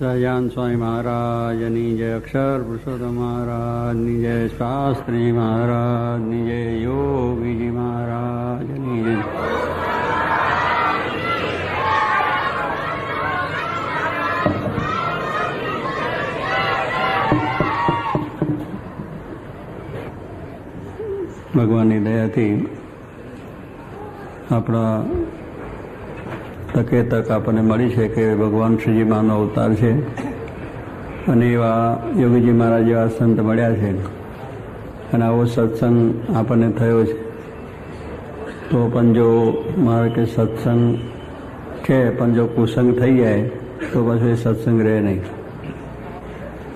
સહજાન સ્વામી મહારાજની જય, અક્ષર પુરુષોત્તમ મહારાજની જય, શાસ્ત્રી મહારાજની જય, યોગીજી મહારાજની જય. ભગવાનની દયાથી આપણા તકે તક આપણને મળી છે કે ભગવાન શ્રીજી માનો અવતાર છે અને એવા યોગીજી મહારાજ જેવા સંત મળ્યા છે અને આવો સત્સંગ આપણને થયો છે. તો પણ જો મારે કે સત્સંગ છે પણ જો કુસંગ થઈ જાય તો પછી એ સત્સંગ રહે નહીં.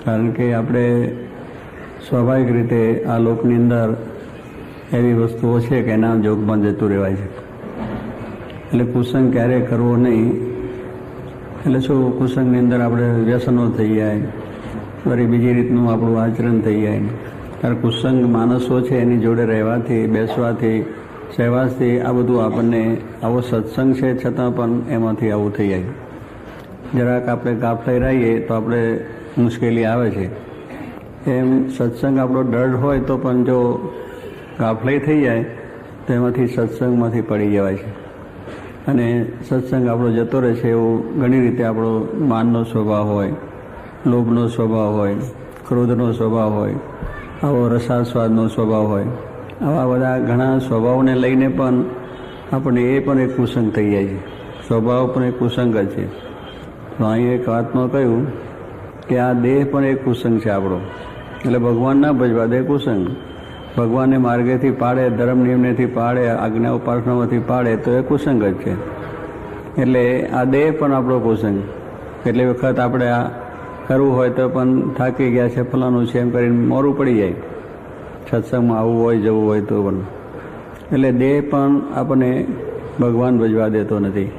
કારણ કે આપણે સ્વાભાવિક રીતે આ લોકની અંદર એવી વસ્તુઓ છે કે એના જોગમાં જતું રહેવાય છે. એટલે કુસંગ ક્યારેય કરવો નહીં. એટલે શું, કુસંગની અંદર આપણે વ્યસનો થઈ જાય, વળી બીજી રીતનું આપણું આચરણ થઈ જાય. ત્યારે કુસંગ માણસો છે એની જોડે રહેવાથી, બેસવાથી, સહેવાસથી આ બધું આપણને, આવો સત્સંગ છે છતાં પણ એમાંથી આવું થઈ જાય. જરાક આપણે ગાફલાઈ રહીએ તો આપણે મુશ્કેલી આવે છે. એમ સત્સંગ આપણો દૃઢ હોય તો પણ જો ગાફલાઈ થઈ જાય તો એમાંથી સત્સંગમાંથી પડી જવાય છે. અને સત્સંગ આપણો જતો રહે છે. એવું ઘણી રીતે આપણો માનનો સ્વભાવ હોય, લોભનો સ્વભાવ હોય, ક્રોધનો સ્વભાવ હોય, આવો રસાસ્વાદનો સ્વભાવ હોય, આવા બધા ઘણા સ્વભાવને લઈને પણ આપણે એ પણ એક કુસંગ થઈ જાય છે. સ્વભાવ પણ એક કુસંગ જ છે. તો અહીં એક વાતમાં કહ્યું કે આ દેહ પણ એક કુસંગ છે આપણો. એટલે ભગવાન ના ભજવા દે કુસંગ. ભગવાનને માર્ગેથી પાડે, ધર્મ નિયમનેથી પાડે, આજ્ઞા ઉપાસનામાંથી પાડે તો એ કુસંગ જ છે. એટલે આ દેહ પણ આપણો કુસંગ. કેટલી વખત આપણે આ કરવું હોય તો પણ થાકી ગયા છે, ફલાણું છે એમ કરીને મોડું પડી જાય. સત્સંગમાં આવવું હોય, જવું હોય તો પણ. એટલે દેહ પણ આપણને ભગવાન ભજવા દેતો નથી.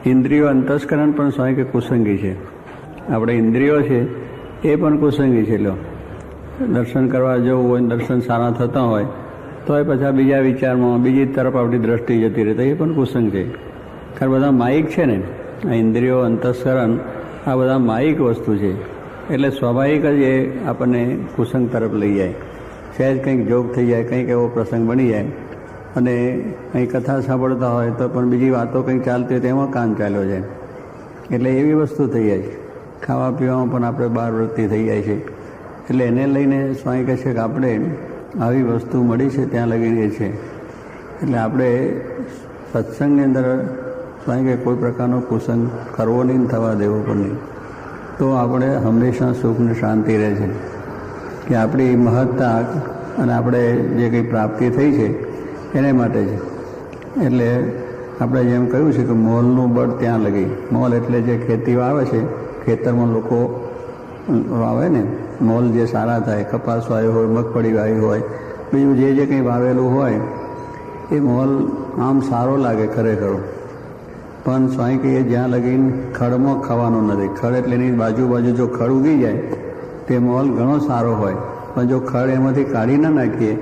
ઇન્દ્રિયો, અંતસ્કરણ પણ સ્વાય કે કુસંગી છે. આપણે ઇન્દ્રિયો છે એ પણ કુસંગી છે. લો, દર્શન કરવા જવું હોય, દર્શન સારા થતા હોય તો એ પછી બીજા વિચારમાં, બીજી તરફ આપણી દ્રષ્ટિ જતી રહે તો એ પણ કુસંગ છે. કારણ બધા માયિક છે ને, આ ઇન્દ્રિયો, અંતસ્કરણ આ બધા માયિક વસ્તુ છે. એટલે સ્વાભાવિક જ એ આપણને કુસંગ તરફ લઈ જાય. સહેજ કંઈક જોગ થઈ જાય, કંઈક એવો પ્રસંગ બની જાય અને કંઈ કથા સાંભળતા હોય તો પણ બીજી વાતો કંઈક ચાલતી હોય તો એમાં કાન ચાલ્યો જાય. એટલે એવી વસ્તુ થઈ જાય છે. ખાવા પીવામાં પણ આપણે બહાર વૃત્તિ થઈ જાય છે. એટલે એને લઈને સ્વામી કહે છે કે આપણે આવી વસ્તુ મળી છે ત્યાં લગી છે. એટલે આપણે સત્સંગની અંદર સ્વામી કે કોઈ પ્રકારનો કુસંગ કરવો નહીં, થવા દેવો પણ નહીં. તો આપણે હંમેશા સુખ ને શાંતિ રહે છે. કે આપણી મહત્તા અને આપણે જે કંઈ પ્રાપ્તિ થઈ છે એને માટે છે. એટલે આપણે જેમ કહ્યું છે કે મોલનું બળ ત્યાં લગી. મોલ એટલે જે ખેતીઓ આવે છે, ખેતરમાં લોકો વાવે ને, મોલ જે સારા થાય, કપાસ વાવ્યો હોય, મગફળી વાવી હોય, બીજું જે કંઈ વાવેલું હોય એ મોલ આમ સારો લાગે ખરેખર. પણ સ્વામી કે જ્યાં લગીને ખડમાં ખાવાનું નથી. ખડ એટલે એની બાજુ જો ખડ ઉગી જાય તે મોલ ઘણો સારો હોય, પણ જો ખડ એમાંથી કાઢી ના નાખીએ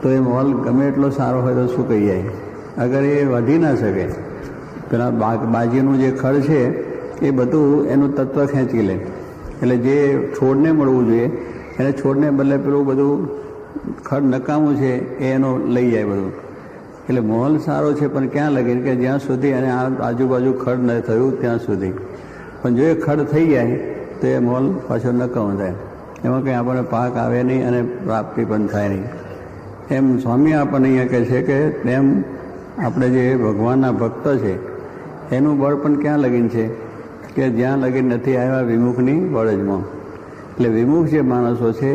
તો એ મોલ ગમે એટલો સારો હોય તો શું કહી જાય, અગર એ વધી ના શકે. પેલા બાજીનું જે ખડ છે એ બધું એનું તત્વ ખેંચી લે. એટલે જે છોડને મળવું જોઈએ એને છોડને બદલે પેલું બધું ખડ નકામું છે એ એનો લઈ જાય બધું. એટલે મોલ સારો છે પણ ક્યાં લગીને કે જ્યાં સુધી એને આ આજુબાજુ ખડ ન થયું ત્યાં સુધી. પણ જો એ ખડ થઈ જાય તો એ મોલ પાછો નકામો થાય. એમાં કંઈ આપણને પાક આવે નહીં અને પ્રાપ્તિ પણ થાય નહીં. એમ સ્વામી આપણને અહીંયા કહે છે કે તેમ આપણે જે ભગવાનના ભક્ત છે એનું બળ પણ ક્યાં લગીન છે કે જ્યાં લગીન નથી આવ્યા વિમુખની બળજમાં. એટલે વિમુખ જે માણસો છે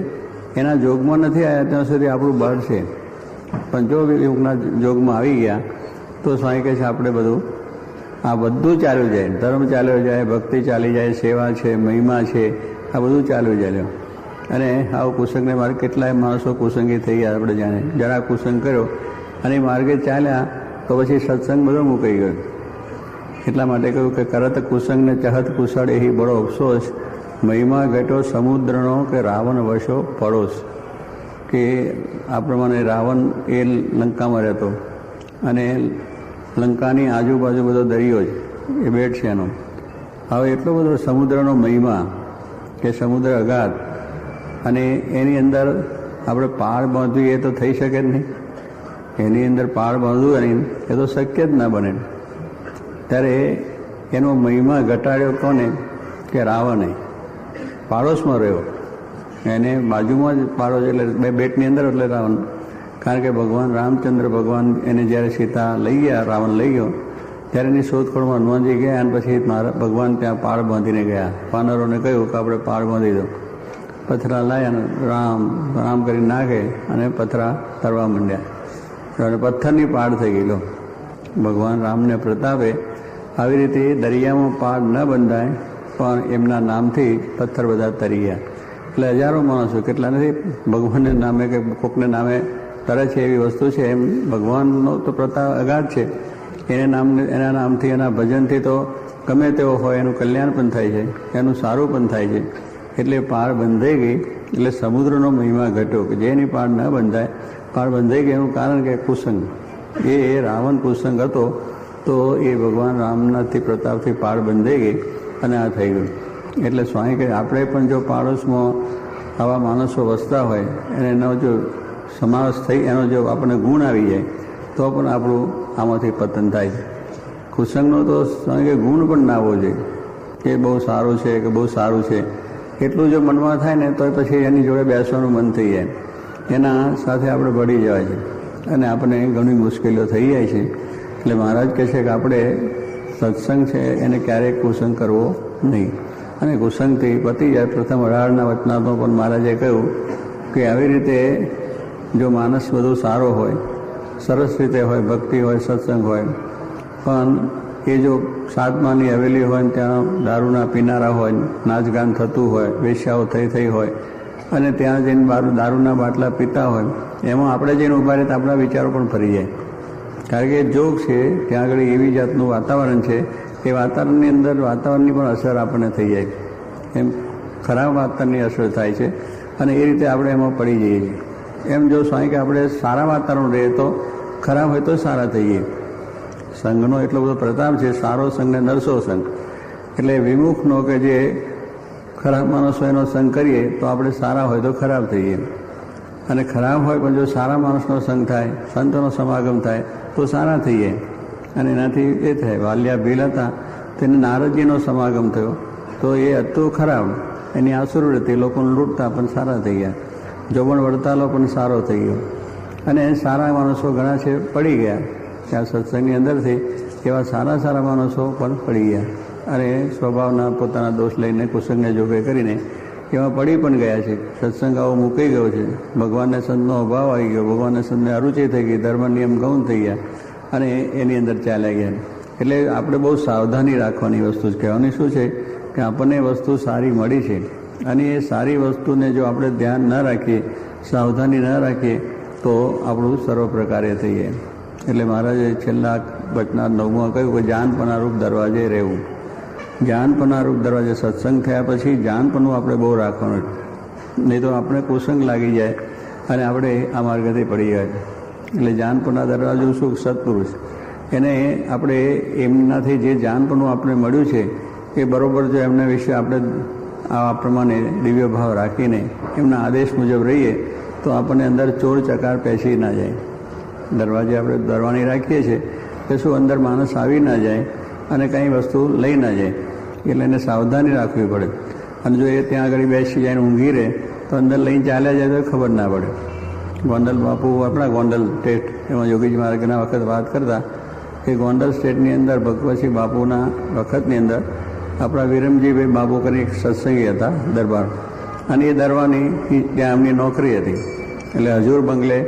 એના જોગમાં નથી આવ્યા ત્યાં સુધી આપણું બળ છે. પણ જો વિમુખના જોગમાં આવી ગયા તો સ્વામી કહે છે આપણે આ બધું ચાલ્યું જાય. ધર્મ ચાલ્યો જાય, ભક્તિ ચાલી જાય, સેવા છે, મહિમા છે, આ બધું ચાલ્યું જાય. અને આવું કુસંગને માર્ગે કેટલાય માણસો કુસંગી થઈ ગયા. આપણે જાણે જરા કુસંગ કર્યો અને માર્ગે ચાલ્યા તો પછી સત્સંગ બધો મૂકાઈ ગયો. એટલા માટે કહ્યું કે કરત કુસંગને ચહત કુશળ એહી બડો અફસોસ, મહિમા ઘટો સમુદ્રનો કે રાવણ વશો પડોશ. કે આ પ્રમાણે રાવણ એ લંકામાં રહેતો અને લંકાની આજુબાજુ બધો દરિયો જ એ બેટ છે એનો. હવે એટલો બધો સમુદ્રનો મહિમા કે સમુદ્ર અગાધ, અને એની અંદર આપણે પાળ બાંધવી એ તો થઈ શકે જ નહીં. એની અંદર પાળ બાંધવું નહીં એ તો શક્ય જ ના બને. ત્યારે એનો મહિમા ઘટાડ્યો કોને? કે રાવણે. પાડોશમાં રહ્યો, એને બાજુમાં જ પાડોશ, એટલે બે બેટની અંદર એટલે રાવણ. કારણ કે ભગવાન રામચંદ્ર ભગવાન એને જ્યારે સીતા લઈ ગયા, રાવણ લઈ ગયો, ત્યારે એની શોધખોળમાં હનુમાનજી ગયા, અને પછી ભગવાન ત્યાં પાળ બાંધીને ગયા. વાનરોને કહ્યું કે આપણે પાળ બાંધી દો. પથરા લાયા, રામ રામ કરી નાખે અને પથરા તરવા માંડ્યા, અને પથ્થરની પાળ થઈ ગઈ. લો, ભગવાન રામને પ્રતાપે આવી રીતે દરિયામાં પાળ ન બંધાય, પણ એમના નામથી પથ્થર બધા તરી ગયા. એટલે હજારો માણસો, કેટલા નથી, ભગવાનને નામે કે કોકને નામે તરે છે એવી વસ્તુ છે. એમ ભગવાનનો તો પ્રતાપ અગાધ છે. એના નામથી, એના ભજનથી તો ગમે તેવો હોય એનું કલ્યાણ પણ થાય છે, એનું સારું પણ થાય છે. એટલે પાળ બંધાઈ ગઈ, એટલે સમુદ્રનો મહિમા ઘટ્યો કે જેની પાળ ન બંધાય, પાળ બંધાઈ ગઈ. એનું કારણ કે કુસંગ, એ રાવણ કુસંગ હતો, તો એ ભગવાન રામનાથી પ્રતાપથી પાળ બંધાઈ ગઈ અને આ થઈ ગયું. એટલે સ્વામી કહે આપણે પણ જો પાડોશમાં આવા માણસો વસતા હોય અને એનો જો સમાવેશ થઈ, એનો જો આપણને ગુણ આવી જાય, તો પણ આપણું આમાંથી પતન થાય છે. કુસંગનો તો સ્વામી કે ગુણ પણ ના આવવો જોઈએ કે બહુ સારું છે કે બહુ સારું છે. એટલું જો મનમાં થાય ને તો પછી એની જોડે બેસવાનું મન થઈ જાય, એના સાથે આપણે ભળી જવાય છે અને આપણને ઘણી મુશ્કેલીઓ થઈ જાય છે. એટલે મહારાજ કહે છે કે આપણે સત્સંગ છે એને ક્યારેય કુસંગ કરવો નહીં, અને કુસંગથી પતી જાય. પ્રથમ 18ના વચનામાં પણ મહારાજે કહ્યું કે આવી રીતે જો માણસ બધો સારો હોય, સરસ રીતે હોય, ભક્તિ હોય, સત્સંગ હોય, પણ એ જો સાતમાની હવેલી હોય ને ત્યાં દારૂના પીનારા હોય, નાચગાન થતું હોય, વેશ્યાઓ થઈ હોય, અને ત્યાં જઈને દારૂના બાટલા પીતા હોય, એમાં આપણે જઈને ઊભા રહે તો આપણા વિચારો પણ ફરી જાય. કારણ કે જોગ છે, ત્યાં આગળ એવી જાતનું વાતાવરણ છે, એ વાતાવરણની અંદર વાતાવરણની પણ અસર આપણને થઈ જાય. એમ ખરાબ વાતાવરણની અસર થાય છે, અને એ રીતે આપણે એમાં પડી જઈએ છીએ. એમ જો સ્વામી કે આપણે સારા વાતાવરણ રહીએ તો ખરાબ હોય તો સારા થઈએ. સંઘનો એટલો બધો પ્રતાપ છે, સારો સંઘ ને નરસો સંઘ. એટલે વિમુખનો કે જે ખરાબ માણસો એનો સંગ કરીએ તો આપણે સારા હોય તો ખરાબ થઈએ, અને ખરાબ હોય પણ જો સારા માણસનો સંગ થાય, સંતોનો સમાગમ થાય તો સારા થઈએ. અને એનાથી એ થાય, વાલિયા ભીલ હતા તેને નારદજીનો સમાગમ થયો તો એ હતું ખરાબ, એની આસુરવૃત્તિ, લોકોને લૂંટતા પણ સારા થઈ ગયા. જોબણ વડતાલો પણ સારો થઈ ગયો, અને સારા માણસો ઘણા છે પડી ગયા. ત્યાં સત્સંગની અંદરથી એવા સારા માણસો પણ પડી ગયા, અને સ્વભાવના પોતાના દોષ લઈને કુસંગને જોગે કરીને એમાં પડી પણ ગયા છે. સત્સંગ આવો મૂકી ગયો છે, ભગવાનને સંતનો અભાવ આવી ગયો, ભગવાનને સંતને અરુચિ થઈ ગઈ, ધર્મ નિયમ ગૌણ થઈ ગયા, અને એની અંદર ચાલ્યા ગયા. એટલે આપણે બહુ સાવધાની રાખવાની વસ્તુ જ કહેવાની શું છે કે આપણને વસ્તુ સારી મળી છે, અને એ સારી વસ્તુને જો આપણે ધ્યાન ન રાખીએ, સાવધાની ન રાખીએ, તો આપણું સર્વ પ્રકારે થઈ જાય. એટલે મહારાજે છેલ્લા વચના 9માં કહ્યું કે જાનપણારૂપ દરવાજે રહેવું. જાનપણારૂપ દરવાજે સત્સંગ થયા પછી જાનપણું આપણે બહુ રાખવાનું, નહીં તો આપણે કુસંગ લાગી જાય અને આપણે આ માર્ગથી પડી જાય. એટલે જાનપણા દરવાજો શું? સત્પુરુષ. એને આપણે એમનાથી જે જાનપણું આપણે મળ્યું છે એ બરાબર જો એમના વિશે આપણે આ પ્રમાણે દિવ્ય ભાવ રાખીને એમના આદેશ મુજબ રહીએ તો આપણને અંદર ચોર ચકાર પેસી ના જાય. દરવાજે આપણે દરવાની રાખીએ છીએ કે શું અંદર માણસ આવી ના જાય અને કંઈ વસ્તુ લઈ ના જાય, એટલે એને સાવધાની રાખવી પડે. અને જો એ ત્યાં આગળ બેસી જાય ઊંઘી રહે તો અંદર લઈને ચાલ્યા જાય તો ખબર ના પડે. ગોંડલ બાપુ, આપણા ગોંડલ સ્ટેટ, એમાં યોગીજી મહારાજના વખત વાત કરતા કે ગોંડલ સ્ટેટની અંદર ભગવતસિંહ બાપુના વખતની અંદર આપણા વિરમજીભાઈ બાપુ કરીને એક સત્સંગી હતા દરબાર, અને એ દરવાની ત્યાં એમની નોકરી હતી. એટલે હજુર બંગલે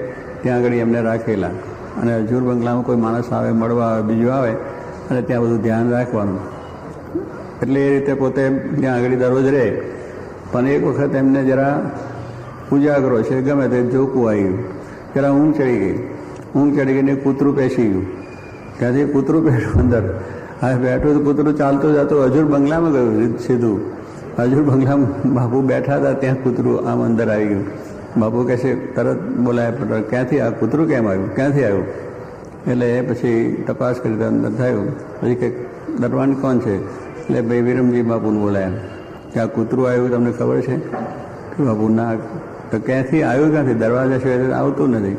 ત્યાં આગળ એમને રાખેલા, અને હજુર બંગલામાં કોઈ માણસ આવે, મળવા આવે, બીજું આવે, અને ત્યાં બધું ધ્યાન રાખવાનું. એટલે એ રીતે પોતે ત્યાં આગળ દરરોજ રહે. પણ એક વખત એમને જરા ઉજાગરો છે, ગમે તે જોકું આવી ગયું, જરા ઊંઘ ચડી ગઈને કૂતરું પેસી ગયું. ત્યાંથી કૂતરું બેઠું અંદર. હવે બેઠું તો કૂતરું ચાલતું જતું હજુર બંગલામાં ગયું સીધું. હજુર બંગલામાં બાપુ બેઠા હતા, ત્યાં કૂતરું આમ અંદર આવી ગયું. બાપુ કહે છે, તરત બોલાય, ક્યાંથી આ કૂતરું કેમ આવ્યું, ક્યાંથી આવ્યું? એટલે પછી તપાસ કરી અંદર થયું. પછી કે દરવાન કોણ છે? એટલે ભાઈ વિરમજી બાપુને બોલાયા કે આ કૂતરું આવ્યું તમને ખબર છે? કે બાપુ ના. તો ક્યાંથી આવ્યું? ક્યાંથી? દરવાજા સિવાય આવતું નથી.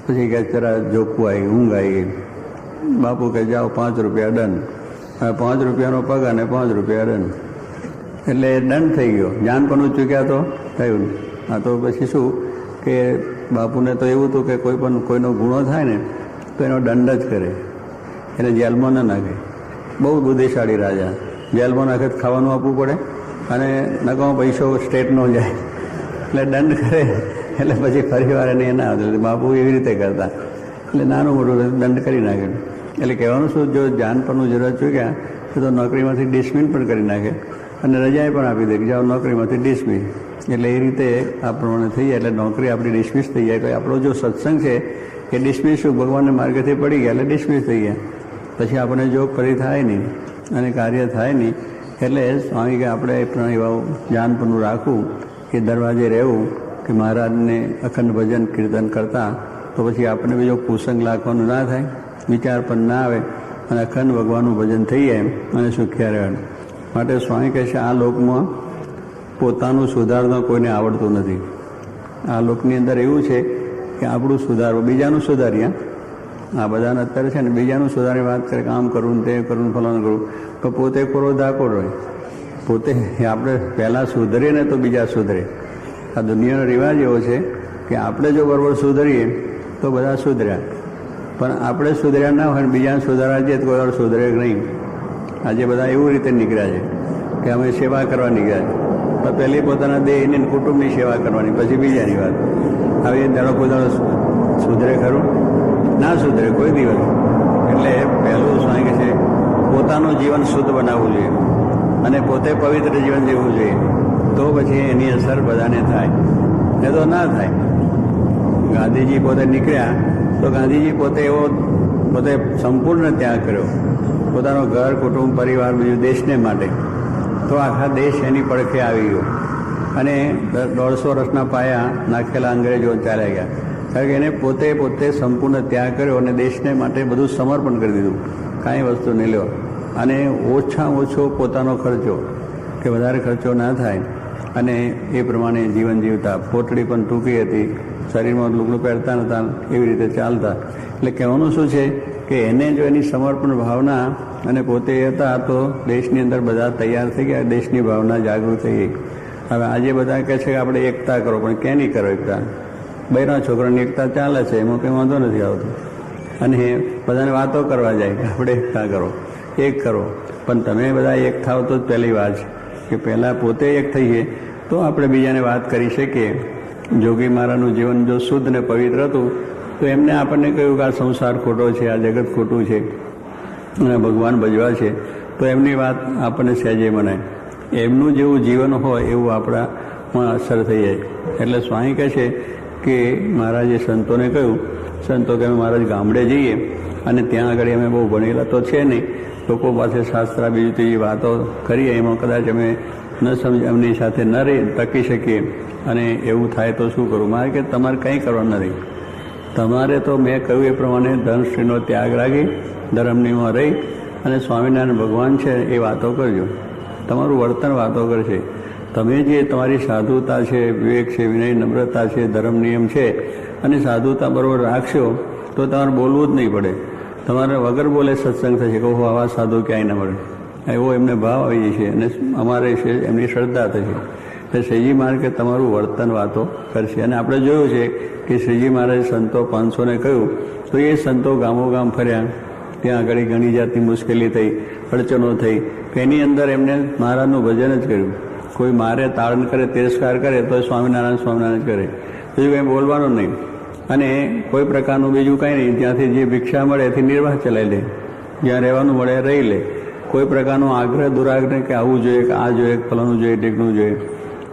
પછી કે જરા જોખું આવી, ઊંઘ આવી ગઈ. બાપુ કે જાઓ 5 રૂપિયા દંડ. હવે 5 રૂપિયાનો પગ અને 5 રૂપિયા દંડ, એટલે દંડ થઈ ગયો. જાન પણ ચૂક્યા તો થયું. આ તો પછી શું કે બાપુને તો એવું હતું કે કોઈ પણ કોઈનો ગુનો થાય ને તો એનો દંડ જ કરે, એને જેલમાં ન નાખે. બહુ બુદ્ધિશાળી રાજા. જેલમાં નાખે ખાવાનું આપવું પડે અને નકામો પૈસો સ્ટેટનો જાય, એટલે દંડ કરે. એટલે પછી ફરી વાર એને ના આવતું. બાપુ એવી રીતે કરતા, એટલે નાનું મોટું દંડ કરી નાખે. એટલે કહેવાનું શું, જો જાન પરનું જરૂરત ચૂક્યા તો નોકરીમાંથી ડિસમિસ પણ કરી નાખે અને રજાએ પણ આપી દે કે જાઓ નોકરીમાંથી ડિસમિસ. એટલે એ રીતે આ પ્રમાણે થઈ જાય. એટલે નોકરી આપણી ડિસમિસ થઈ જાય. કે આપણો જો સત્સંગ છે એ ડિસમિસ શું, ભગવાનના માર્ગથી પડી ગયા એટલે ડિસમિસ થઈ ગયા. પછી આપણને જો ફરી થાય નહીં અને કાર્ય થાય નહીં. એટલે સ્વામી કે આપણે પણ એવા જાન પરનું રાખવું કે દરવાજે રહેવું કે મહારાજને અખંડ ભજન કીર્તન કરતા, તો પછી આપણને બીજો કુસંગ લાગવાનું ના થાય, વિચાર પણ ના આવે અને અખંડ ભગવાનનું ભજન થઈ જાય અને સુખ્યા રહેવાનું. માટે સ્વામી કહે છે આ લોકમાં પોતાનું સુધારતા કોઈને આવડતું નથી. આ લોકની અંદર એવું છે કે આપણું સુધારવું, બીજાનું સુધાર્યા. આ બધાને અત્યારે છે ને બીજાનું સુધારી વાત કરે કે આમ કરવું ને તે કરવું ને ફલાણું કરવું, તો પોતે કોરો ધાકોડ હોય. પોતે આપણે પહેલાં સુધરીએ ને તો બીજા સુધરે. આ દુનિયાનો રિવાજ એવો છે કે આપણે જો બરાબર સુધરીએ તો બધા સુધર્યા, પણ આપણે સુધર્યા ના હોય ને બીજાને સુધારવા જઈએ તો કોઈ વાર સુધરે નહીં. આજે બધા એવું રીતે નીકળ્યા છે કે અમે સેવા કરવા નીકળ્યા છે, તો પહેલી પોતાના દેહની કુટુંબની સેવા કરવાની, પછી બીજાની વાત. હવે એ દાડો કોઈ દાડો સુધરે ખરું? ના સુધરે કોઈ દિવસ. એટલે પહેલું સ્વામી કહે છે પોતાનું જીવન શુદ્ધ બનાવવું જોઈએ અને પોતે પવિત્ર જીવન જીવવું જોઈએ, તો પછી એની અસર બધાને થાય, એ તો ના થાય. ગાંધીજી પોતે નીકળ્યા તો ગાંધીજી પોતે એવો પોતે સંપૂર્ણ ત્યાગ કર્યો, પોતાનો ઘર, કુટુંબ, પરિવાર, બીજું દેશને માટે. તો આખા દેશ એની પડખે આવી ગયો અને 150 વર્ષના પાયા નાખેલા અંગ્રેજો ચાલ્યા ગયા. કારણ કે એને પોતે સંપૂર્ણ ત્યાગ કર્યો અને દેશને માટે બધું સમર્પણ કરી દીધું, કાંઈ વસ્તુ નહીં લ્યો. અને ઓછામાં ઓછો પોતાનો ખર્ચો, કે વધારે ખર્ચો ના થાય, અને એ પ્રમાણે જીવન જીવતા. પોટડી પણ ટૂંકી હતી, શરીરમાં લુગડું પહેરતા નહોતા, એવી રીતે ચાલતા. એટલે કહેવાનું શું છે કે એને જો એની સમર્પણ ભાવના અને પોતે હતા તો દેશની અંદર બધા તૈયાર થઈ ગયા, દેશની ભાવના જાગૃત થઈ ગઈ. હવે આજે બધા કહે છે કે આપણે એકતા કરો, પણ ક્યાં નહીં કરો એકતા? બૈરા છોકરાની એકતા ચાલે છે, એમાં કંઈ વાંધો નથી આવતો. અને બધાને વાતો કરવા જાય કે આપણે એકતા કરો, એક કરો. પણ તમે બધા એક થાવ તો જ પહેલી વાત છે કે પહેલાં પોતે એક થઈએ તો આપણે બીજાને વાત કરી શકીએ. જોગી મહારાજનું જીવન જો શુદ્ધ ને પવિત્ર હતું તો એમને આપણને કહ્યું કે આ સંસાર ખોટો છે, આ જગત ખોટું છે અને ભગવાન ભજવા છે, તો એમની વાત આપણને સહેજે મનાય. એમનું જેવું જીવન હોય એવું આપણામાં અસર થઈ જાય. એટલે સ્વામી કહે છે કે મહારાજે સંતોને કહ્યું, સંતો કે અમે મહારાજ ગામડે જઈએ અને ત્યાં આગળ અમે બહુ ભણેલા તો છે નહીં, લોકો પાસે શાસ્ત્ર બીજું તેવી વાતો કરીએ, એમાં કદાચ અમે ન સમજ એમની સાથે ન રહી ટકી શકીએ અને એવું થાય તો શું કરવું? મારે કે તમારે કંઈ કરવાનું નથી. તમારે તો મેં કહ્યું એ પ્રમાણે ધર્મશ્રીનો ત્યાગ રાખી ધર્મનીમાં રહી અને સ્વામિનારાયણ ભગવાન છે એ વાતો કરજો. તમારું વર્તન વાતો કરશે. તમે જે તમારી સાધુતા છે, વિવેક છે, વિનય, નમ્રતા છે, ધર્મ નિયમ છે અને સાધુતા બરાબર રાખશો તો તમારે બોલવું જ નહીં પડે. તમારે વગર બોલે સત્સંગ થશે. કહો આવા સાધુ ક્યાંય ન મળે, એવો એમને ભાવ આવી જશે અને અમારે છે એમની શ્રદ્ધા થશે. એટલે શ્રીજી મહારાજ કે તમારું વર્તન વાતો કરશે. અને આપણે જોયું છે કે શ્રીજી મહારાજે સંતો 500ને કહ્યું તો એ સંતો ગામો ગામ ફર્યા, ત્યાં આગળ ઘણી જાતની મુશ્કેલી થઈ, અડચણો થઈ, એની અંદર એમને મહારાજનું ભજન જ કર્યું. કોઈ મારે તાળન કરે, તિરસ્કાર કરે તો સ્વામિનારાયણ સ્વામિનારાયણ કરે, બીજું કંઈ બોલવાનું નહીં. અને કોઈ પ્રકારનું બીજું કંઈ નહીં, ત્યાંથી જે ભિક્ષા મળે એથી નિર્વાહ ચલાવી લે, જ્યાં રહેવાનું મળે રહી લે. કોઈ પ્રકારનો આગ્રહ દુરાગ્રહ કે આવું જોઈએ, કે આ જોઈએ, ફલાણું જોઈએ, ઢીકણું જોઈએ,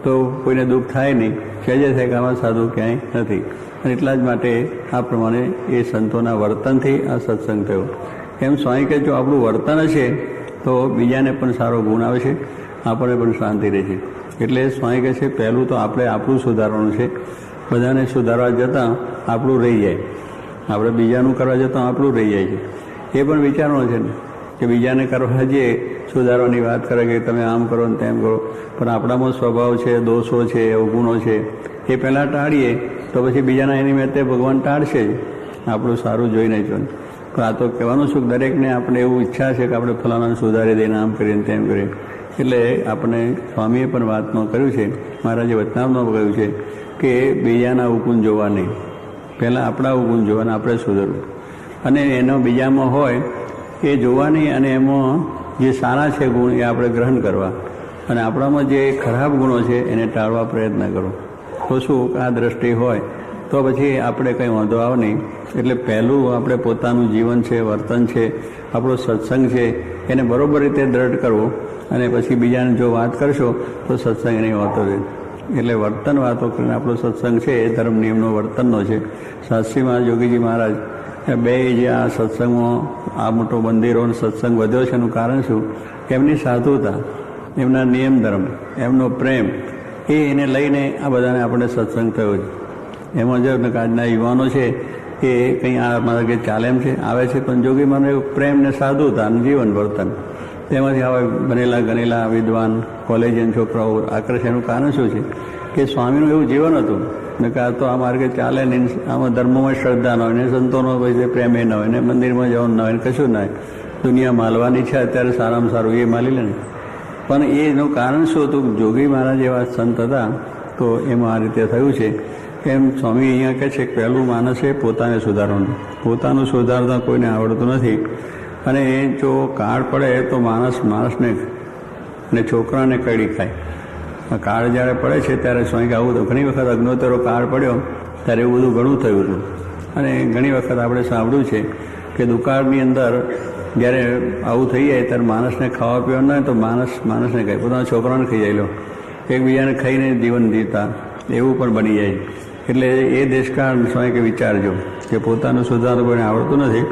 તો કોઈને દુઃખ થાય નહીં. સહેજે થાય કે આમાં સાધુ ક્યાંય નથી. અને એટલા જ માટે આ પ્રમાણે એ સંતોના વર્તનથી આ સત્સંગ થયો. એમ સ્વામી કહે જો આપણું વર્તન હશે તો બીજાને પણ સારો ગુણ આવશે, આપણને પણ શાંતિ રહેશે. એટલે સ્વામી કહે છે પહેલું તો આપણે આપણું સુધારવાનું છે. બધાને સુધારવા જતાં આપણું રહી જાય, આપણે બીજાનું કરવા જતાં આપણું રહી જાય છે. એ પણ વિચારવાનું છે ને કે બીજાને કરવા જઈએ સુધારવાની વાત કરે કે તમે આમ કરો ને તેમ કરો, પણ આપણામાં સ્વભાવ છે, દોષો છે, અવગુણો છે, એ પહેલાં ટાળીએ તો પછી બીજાના એની મેં ભગવાન ટાળશે જ, આપણું સારું જોઈને જ. પણ આ તો કહેવાનું છું કે દરેકને આપણે એવું ઈચ્છા છે કે આપણે ફલાણાને સુધારી દઈને આમ કરીને તેમ કરીએ. એટલે આપણે સ્વામીએ પણ વાતમાં કર્યું છે, મહારાજે વચનામૃતમાં કહ્યું છે કે બીજાના અવગુણ જોવા નહીં, પહેલાં આપણા અવગુણ જોવાના, આપણે સુધરવું, અને એનો બીજામાં હોય એ જોવાની, અને એમાં જે સારા છે ગુણ એ આપણે ગ્રહણ કરવા, અને આપણામાં જે ખરાબ ગુણો છે એને ટાળવા પ્રયત્ન કરો. તો શું આ દ્રષ્ટિ હોય તો પછી આપણે કંઈ વાંધો આવે નહીં. એટલે પહેલું આપણે પોતાનું જીવન છે, વર્તન છે, આપણો સત્સંગ છે, એને બરોબર રીતે દ્રઢ કરવો, અને પછી બીજાને જો વાત કરશો તો સત્સંગ એની વાતો રહે. એટલે વર્તન વાતો કરીને આપણો સત્સંગ છે એ ધર્મ નિયમનો વર્તનનો છે. શાસ્ત્રીમાં યોગીજી મહારાજ બે જે આ સત્સંગમાં આ મોટો મંદિરોનો સત્સંગ વધ્યો છે એનું કારણ શું? એમની સાધુતા, એમના નિયમ ધર્મ, એમનો પ્રેમ, એને લઈને આ બધાને આપણે સત્સંગ થયો છે. એમાં જો આજના યુવાનો છે એ કંઈ આ મારા કે ચાલે એમ છે, આવે છે, પણ જોગી મને પ્રેમ ને સાધુતા અને જીવન વર્તન, તેમાંથી આવા બનેલા ગણેલા વિદ્વાન કોલેજિયન છોકરાઓ આકર્ષે. એનું કારણ શું છે કે સ્વામીનું એવું જીવન હતું ને કે આ તો આ માર્ગે ચાલે ને, આમાં ધર્મમાં શ્રદ્ધા ન હોય ને, સંતોનો પછી પ્રેમ એ ન હોય ને, મંદિરમાં જવાનું ન હોય ને, કશું ના હોય. દુનિયા માલવાની છે અત્યારે, સારામાં સારું એ માલી લે ને. પણ એનું કારણ શું હતું? જોગી મહારાજ એવા સંત હતા તો એમાં આ રીતે થયું છે. એમ સ્વામી અહીંયા કહે છે કે પહેલું માણસે પોતાને સુધારવાનું, પોતાનું સુધારતા કોઈને આવડતું નથી. અને એ જો કાળ પડે તો માણસને અને છોકરાને કડી ખાય. આ કાળ જ્યારે પડે છે ત્યારે સ્વામી આવું તો ઘણી વખત અગ્નોત્તરો કાળ પડ્યો ત્યારે એવું બધું ઘણું થયું હતું. અને ઘણી વખત આપણે સાંભળ્યું છે કે દુકાળની અંદર જ્યારે આવું થઈ જાય ત્યારે માણસને ખાવા પીવાનું ના હોય તો માણસને ખાય, પોતાના છોકરાને ખાઈ જાય, લો એકબીજાને ખાઈને જીવન જીવતા એવું પણ બની જાય. એટલે એ દેશકાળ સ્વામી કે વિચારજો કે પોતાનું સુધારવું કોઈને આવડતું નથી,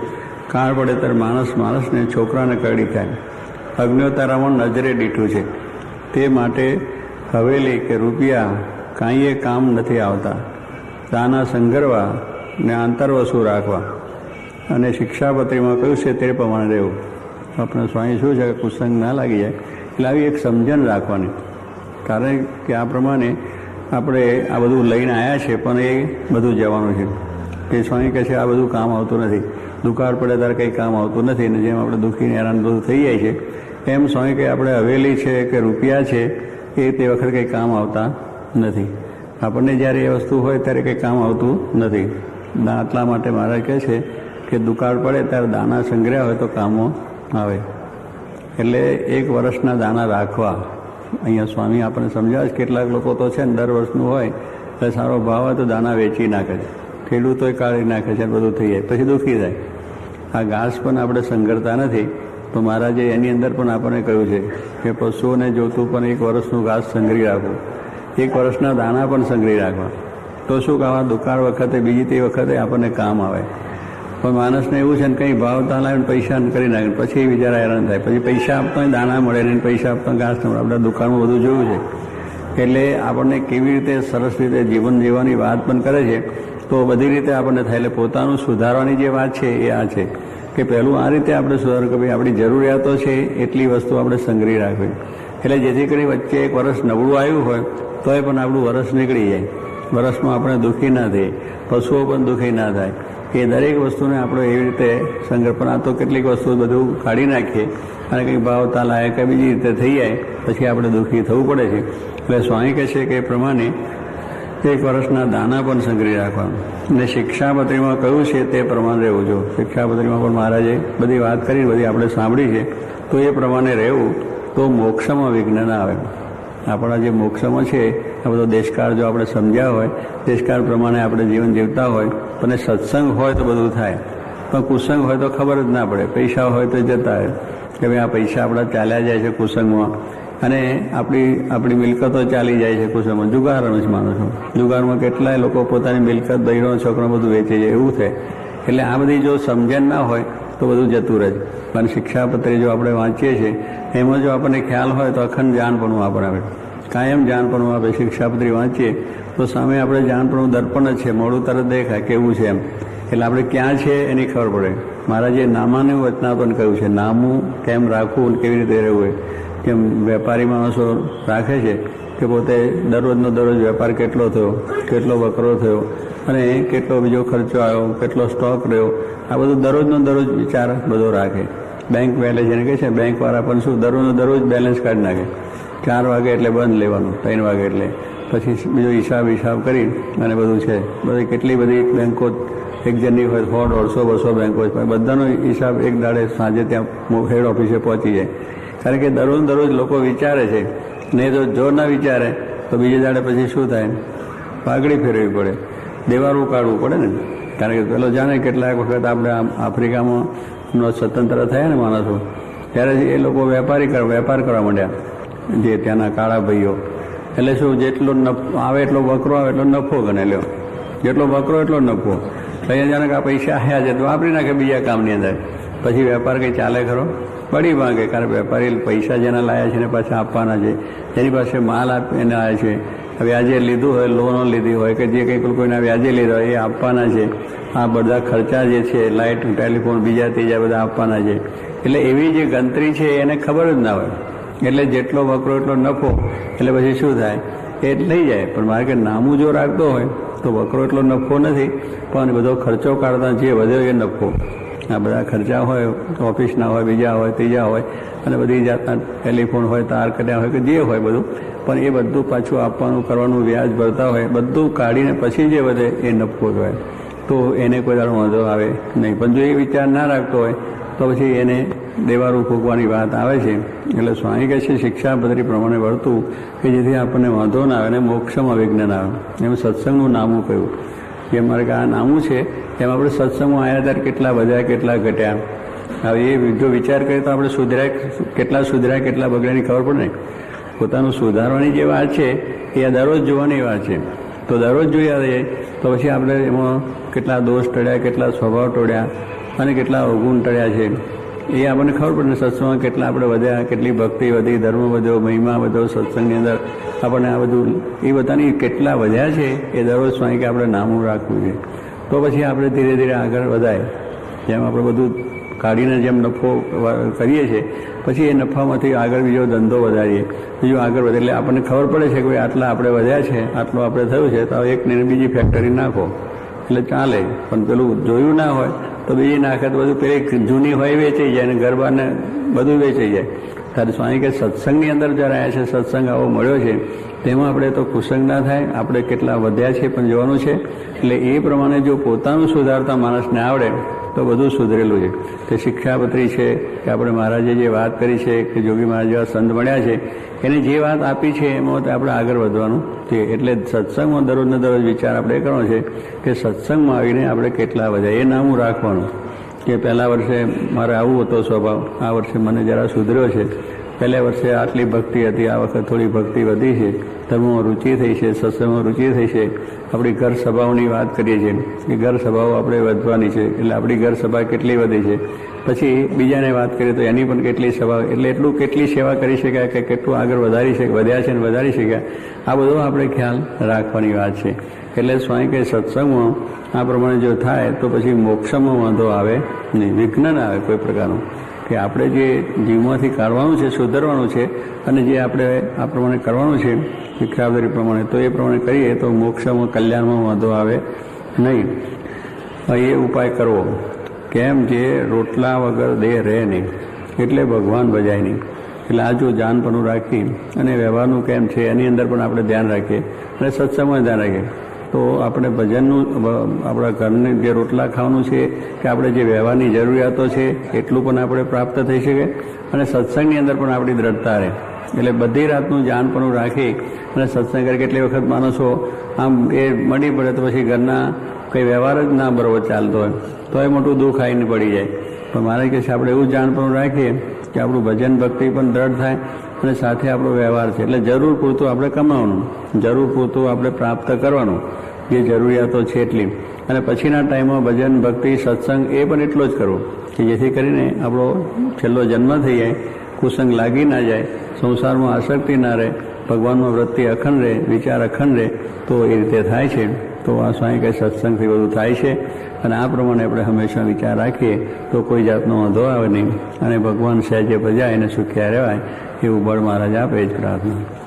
કાળ પડે ત્યારે માણસને છોકરાને કરડી ખાય. અગ્નિહોત્રામાં નજરે દીઠું છે, તે માટે હવેલી કે રૂપિયા કાંઈએ કામ નથી આવતા, દાના સંઘરવા ને આંતરવસુ રાખવા. અને શિક્ષાપત્રીમાં કહ્યું છે તે પ્રમાણે રહેવું. આપણે સ્વામી શું છે કે કુસંગ ના લાગી જાય, એટલે આવી એક સમજણ રાખવાની. કારણ કે આ પ્રમાણે આપણે આ બધું લઈને આવ્યા છે, પણ એ બધું જવાનું છે. કે સ્વામી કહે છે આ બધું કામ આવતું નથી, દુકાળ પડે ત્યારે કંઈ કામ આવતું નથી. ને જેમ આપણે દુઃખીને હેરાન બધું થઈ જાય છે, એમ સ્વામી કે આપણે હવેલી છે કે રૂપિયા છે એ તે વખતે કંઈ કામ આવતા નથી. આપણને જ્યારે એ વસ્તુ હોય ત્યારે કંઈ કામ આવતું નથી. આટલા માટે મહારાજ કહે છે કે દુકાળ પડે ત્યારે દાણા સંગ્રહ્યા હોય તો કામો આવે. એટલે 1 વર્ષના દાણા રાખવા. અહીંયા સ્વામી આપણને સમજાવે છે. કેટલાક લોકો તો છે ને દર વર્ષનું હોય એટલે સારો ભાવ હોય તો દાણા વેચી નાખે છે, ખેડૂતોય કાઢી નાખે છે, બધું થઈ જાય, પછી દુઃખી થાય. આ ઘાસ પણ આપણે સંઘરતા નથી. તો મહારાજે એની અંદર પણ આપણને કહ્યું છે કે પશુઓને જોતું પણ 1 વર્ષનું ઘાસ સંઘરી રાખવું, 1 વર્ષના દાણા પણ સંઘરી રાખવા. તો શું આવા દુકાળ વખતે બીજી તે વખતે આપણને કામ આવે. પણ માણસને એવું છે ને કંઈ ભાવતા લાવે ને પૈસા કરી નાખે, પછી બિચારા હેરાન થાય. પછી પૈસા આપતા દાણા મળે ને પૈસા આપતા ઘાસ ન મળે. આપણે દુકાળમાં બધું જોયું છે. એટલે આપણને કેવી રીતે સરસ રીતે જીવન જીવવાની વાત પણ કરે છે. તો બધી રીતે આપણને થાય. એટલે પોતાનું સુધારવાની જે વાત છે એ આ છે કે પહેલું આ રીતે આપણે સુધાર કે ભાઈ આપણી જરૂરિયાતો છે એટલી વસ્તુ આપણે સંગ્રહી રાખવી. એટલે જેથી કરી વચ્ચે 1 વર્ષ નબળું આવ્યું હોય તોય પણ આપણું વર્ષ નીકળી જાય. વર્ષમાં આપણે દુઃખી ના થઈએ, પશુઓ પણ દુઃખી ના થાય. એ દરેક વસ્તુને આપણે એવી રીતે સંગ્રહ. પણ આ તો કેટલીક વસ્તુ બધું કાઢી નાખીએ અને કંઈક ભાવતા લાયક કે બીજી રીતે થઈ જાય પછી આપણે દુઃખી થવું પડે છે. એટલે સ્વામી કહે છે કે એ પ્રમાણે 1 વર્ષના દાણા પણ સંગ્રહી રાખવાનું. અને શિક્ષાપત્રીમાં કહ્યું છે તે પ્રમાણે રહેવું. જો શિક્ષાપત્રીમાં પણ મહારાજે બધી વાત કરી, બધી આપણે સાંભળી છે. તો એ પ્રમાણે રહેવું તો મોક્ષમાં વિઘ્ન ના આવે. આપણા જે મોક્ષમાં છે આ બધો દેશકાળ જો આપણે સમજ્યા હોય, દેશકાળ પ્રમાણે આપણે જીવન જીવતા હોય, અને સત્સંગ હોય તો બધું થાય. પણ કુસંગ હોય તો ખબર જ ના પડે. પૈસા હોય તો જતા હોય કે ભાઈ આ પૈસા આપણા ચાલ્યા જાય છે કુસંગમાં, અને આપણી મિલકતો ચાલી જાય છે કુસંગમાં. જુગારનો જ માનો છો. જુગારમાં કેટલાય લોકો પોતાની મિલકત, બૈરો, છોકરો બધું વેચે છે, એવું થાય. એટલે આ બધી જો સમજણ ના હોય તો બધું જતું રહે. પણ શિક્ષાપત્રી જો આપણે વાંચીએ છીએ એમાં જો આપણને ખ્યાલ હોય તો અખંડ જાણપણું આપણને આવે, કાયમ જાણપણું આપે. શિક્ષાપત્રી વાંચીએ તો સામે આપણે જાણપણું દર્પણ જ છે, મોડું તરત દેખાય કેવું છે એમ. એટલે આપણે ક્યાં છે એની ખબર પડે. મહારાજે નામાનું વચનાપન કહ્યું છે, નામું કેમ રાખવું અને કેવી રીતે રહેવું. કેમ વેપારી માણસો રાખે છે કે પોતે દરરોજનો દરરોજ વેપાર કેટલો થયો, કેટલો વકરો થયો અને કેટલો બીજો ખર્ચો આવ્યો, કેટલો સ્ટોક રહ્યો, આ બધું દરરોજનો દરરોજ વિચાર બધો રાખે. બેંક બેલેન્સ જેને કહે છે, બેંકવાળા પણ શું દરરોજનો દરરોજ બેલેન્સ કાઢી નાખે. 4 વાગે એટલે બંધ લેવાનું, 3 વાગે એટલે પછી બીજો હિસાબ કરી અને બધું છે. બધી કેટલી બધી બેંકો એક જણની હોય, 100, 150, 200 બેંકો હોય, બધાનો હિસાબ એક દાડે સાંજે ત્યાં હેડ ઓફિસે પહોંચી જાય. કારણ કે દરરોજ લોકો વિચારે છે ને. જો ના વિચારે તો બીજે દાડે પછી શું થાય, પાઘડી ફેરવવી પડે, દેવારું કાઢવું પડે ને. કારણ કે પેલો જાણે કેટલાક વખત આપણે આફ્રિકામાં સ્વતંત્ર થયા ને માણસો, ત્યારે એ લોકો વેપાર કરવા માંડ્યા, જે ત્યાંના કાળા ભાઈઓ. એટલે શું, જેટલો આવે એટલો વકરો આવે એટલો નફો ગણે લ્યો, જેટલો વકરો એટલો નફો. અહીંયા જાણે કે આ પૈસા આવ્યા છે તો વાપરી નાખે બીજા કામની અંદર. પછી વેપાર કંઈ ચાલે ખરો? પડી માંગે. કારણ વેપારી પૈસા જેના લાયા છે એને પાછા આપવાના છે. જેની પાસે માલ એને આવ્યા છે, વ્યાજે લીધું હોય, લોનો લીધી હોય કે જે કંઈક કોઈના વ્યાજે લીધા હોય એ આપવાના છે. આ બધા ખર્ચા જે છે, લાઇટ, ટેલિફોન, બીજા ત્રીજા બધા આપવાના છે. એટલે એવી જે ગણતરી છે એને ખબર જ ના હોય. એટલે જેટલો વકરો એટલો નફો. એટલે પછી શું થાય, એ લઈ જાય. પણ મારે કે નામું જો રાખતો હોય તો વકરો એટલો નફો નથી, પણ બધો ખર્ચો કાઢતા જે વધ્યો એ નફો. આ બધા ખર્ચા હોય, ઓફિસના હોય, બીજા હોય, ત્રીજા હોય, અને બધી જાતના ટેલિફોન હોય, તાર કર્યા હોય કે જે હોય બધું, પણ એ બધું પાછું આપવાનું, કરવાનું, વ્યાજ ભરતા હોય, બધું કાઢીને પછી જે વધે એ નફો જ હોય. તો એને કોઈ દાડો વાંધો આવે નહીં. પણ જો એ વિચાર ના રાખતો હોય તો પછી એને દેવારું ફૂંકવાની વાત આવે છે. એટલે સ્વામી કહે છે શિક્ષાપદ્ધતિ પ્રમાણે વર્તવું કે જેથી આપણને વાંધો ના આવે અને મોક્ષમાં વિઘ્ન ના આવે. એમ સત્સંગનું નામું કહ્યું કે મારે કે આ નામું છે. એમ આપણે સત્સંગમાં આવ્યા ત્યારે કેટલા વધ્યા, કેટલા ઘટ્યા. હવે એ જો વિચાર કરીએ તો આપણે સુધર્યા કેટલા બગડ્યાની ખબર પડે ને. પોતાનું સુધારવાની જે વાત છે એ દરરોજ જોવાની વાત છે. તો દરરોજ જોયા રહીએ તો પછી આપણે એમાં કેટલા દોષ ટળ્યા, કેટલા સ્વભાવ ટળ્યા અને કેટલા અવગુણ ટળ્યા છે એ આપણને ખબર પડે ને. સત્સંગમાં કેટલા આપણે વધ્યા, કેટલી ભક્તિ વધી, ધર્મ વધ્યો, મહિમા વધ્યો સત્સંગની અંદર. આપણને આ બધું એ બધાની કેટલા વધ્યા છે એ દરરોજ સ્વામી કે આપણે નામું રાખવું છે. તો પછી આપણે ધીરે ધીરે આગળ વધાય. જેમ આપણે બધું કાઢીને જેમ નફો કરીએ છીએ, પછી એ નફામાંથી આગળ બીજો ધંધો વધારીએ, બીજું આગળ વધે. એટલે આપણને ખબર પડે છે કે આટલા આપણે વધ્યા છે, આટલું આપણે થયું છે, તો એક ને બીજી ફેક્ટરી નાખો એટલે ચાલે. પણ પેલું જોયું ના હોય તો બીજી નાખે તો બધું પેલી જૂની હોય વેચાઈ જાય અને ગરબાને બધું વેચાઈ જાય. ત્યારે સ્વામી કે સત્સંગની અંદર જ્યારે આવ્યા છે, સત્સંગ આવો મળ્યો છે, તેમાં આપણે તો કુસંગ ના થાય. આપણે કેટલા વધ્યા છે પણ જોવાનું છે. એટલે એ પ્રમાણે જો પોતાનું સુધારતા માણસને આવડે તો બધું સુધરેલું છે. તે શિક્ષાપત્રી છે કે આપણે મહારાજે જે વાત કરી છે કે જોગી મહારાજ જેવા સંત મળ્યા છે એને જે વાત આપી છે એમાં આપણે આગળ વધવાનું છે. એટલે સત્સંગમાં દરરોજને દરરોજ વિચાર આપણે કરવાનો છે કે સત્સંગમાં આવીને આપણે કેટલા વધ્યા એ નામું રાખવાનું. કે પહેલા વર્ષે મારે આવું હતો સ્વભાવ, આ વર્ષે મને જરા સુધર્યો છે. પહેલા વર્ષે આટલી ભક્તિ હતી, આ વખત થોડી ભક્તિ વધી છે, ધર્મમાં રુચિ થઈ છે, સત્સંગમાં રુચિ થઈ છે. આપણી ઘર સભાઓની વાત કરીએ છીએ કે ઘર સભાઓ આપણે વધવાની છે. એટલે આપણી ઘર સભા કેટલી વધી છે. પછી બીજાને વાત કરીએ તો એની પણ કેટલી સભા, એટલે એટલું કેટલી સેવા કરી શક્યા કે કેટલું આગળ વધ્યા છે અને વધારી શક્યા. આ બધો આપણે ખ્યાલ રાખવાની વાત છે. એટલે સ્વામી કહે સત્સંગમાં આ પ્રમાણે જો થાય તો પછી મોક્ષમાં વાંધો આવે નહીં, વિઘ્ન ના આવે કોઈ પ્રકારનું. કે આપણે જે જીવમાંથી કાઢવાનું છે, સુધારવાનું છે અને જે આપણે આ પ્રમાણે કરવાનું છે શિક્ષાપદ્ધતિ પ્રમાણે, તો એ પ્રમાણે કરીએ તો મોક્ષમાં, કલ્યાણમાં વાંધો આવે નહીં. એ ઉપાય કરવો. કેમ? જે રોટલા વગર દેહ રહે નહીં એટલે ભગવાન ભજાય નહીં. એટલે આ જો જાનપણું રાખી અને વ્યવહારનું કેમ છે એની અંદર પણ આપણે ધ્યાન રાખીએ અને સત્સંગમાં ધ્યાન રાખીએ તો આપણે ભજનનું, આપણા ઘરને જે રોટલા ખાવાનું છે કે આપણે જે વ્યવહારની જરૂરિયાતો છે એટલું પણ આપણે પ્રાપ્ત થઈ શકે અને સત્સંગની અંદર પણ આપણી દ્રઢતા રહે. એટલે બધી રાતનું જાનપણું રાખી અને સત્સંગ કરી. કેટલી વખત માણસો આમ એ મળી પડે તો પછી ઘરના કંઈ વ્યવહાર જ ના બરોબર ચાલતો હોય તો એ મોટું દુઃખ આવીને પડી જાય. પણ મારે કહે છે આપણે એવું જાનપણું રાખીએ કે આપણું ભજન ભક્તિ પણ દ્રઢ થાય અને સાથે આપણો વ્યવહાર છે. એટલે જરૂર પૂરતું આપણે કમાવાનું, જરૂર પૂરતું આપણે પ્રાપ્ત કરવાનું, જે જરૂરિયાતો છે એટલી. અને પછીના ટાઈમમાં ભજન ભક્તિ સત્સંગ એ પણ એટલો જ કરવો કે જેથી કરીને આપણો છેલ્લો જન્મ થઈ જાય, કુસંગ લાગી ના જાય, સંસારમાં આસક્તિ ના રહે ભગવાનનો વૃત્તિ અખંડ રહે, વિચાર અખંડ રહે, તો એ રીતે થાય છે. તો આ સ્વામી કંઈ સત્સંગથી બધું થાય છે. અને આ પ્રમાણે આપણે હંમેશા વિચાર રાખીએ તો કોઈ જાતનો વાંધો આવે નહીં અને ભગવાન સહેજે બજાય એને સુખ્યા રહેવાય એવું બળ મહારાજ આપે જ પ્રાર્થના.